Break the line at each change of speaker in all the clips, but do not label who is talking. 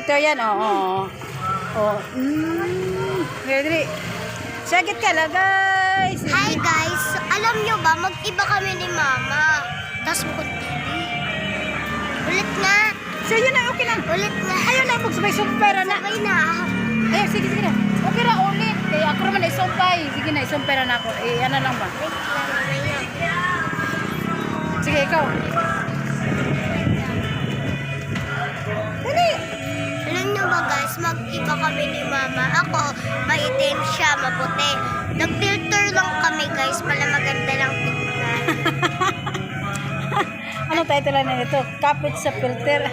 filter yan, oo. Oh. Ready? Sagit ka lang, guys.
Hi guys, alam nyo ba, mag-iba kami ni Mama. Tapos bukod TV. Ulit nga.
So yun na, okay lang.
Ulit nga.
Ayaw na, magsubay-sumpay na.
Sabay na.
Ayaw, sige na. Okay na, ulit. Kaya ako naman isumpay. Sige na, isumpay na ako. Ano lang ba?
Wait lang, mamaya.
Sige, ikaw. Dali.
Alam nyo ba guys, mag-iba kami ni Mama. Ako, maitim siya, maputi. Nag-filter lang kami guys, para maganda lang tignan.
Anong title na ito? Kapit sa filter.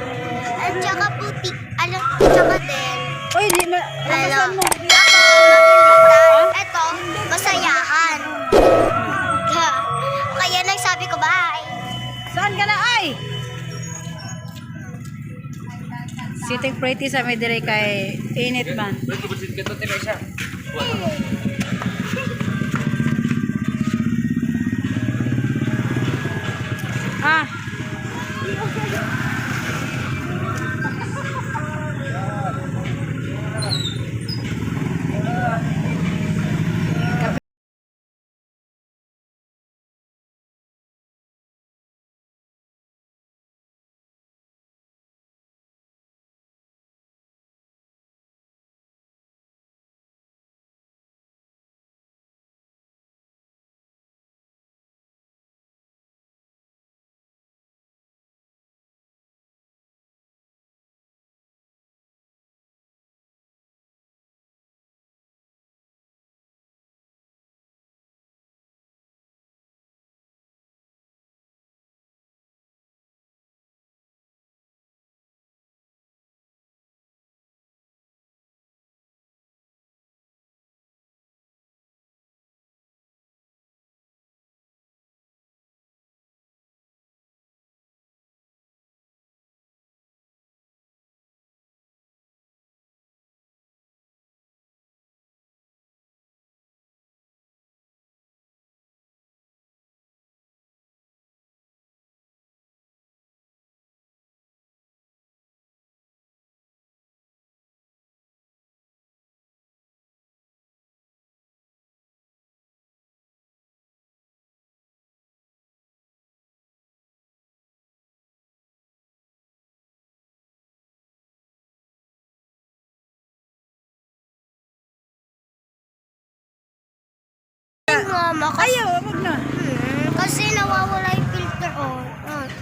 At saka puti, alam, tsaka din.
Uy, di ma... Nakasan mo.
Ako, makulitan. Eto, masayahan. Kaya nagsabi ko, bye.
Saan ka na, ay? Sitting pretty sa may dire kay init man. Ah.
Mama,
Ayaw, wag na.
kasi nawawala yung filter. Oh.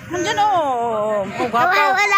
Nandyan, oo. Oh, gwapo.
Nawawala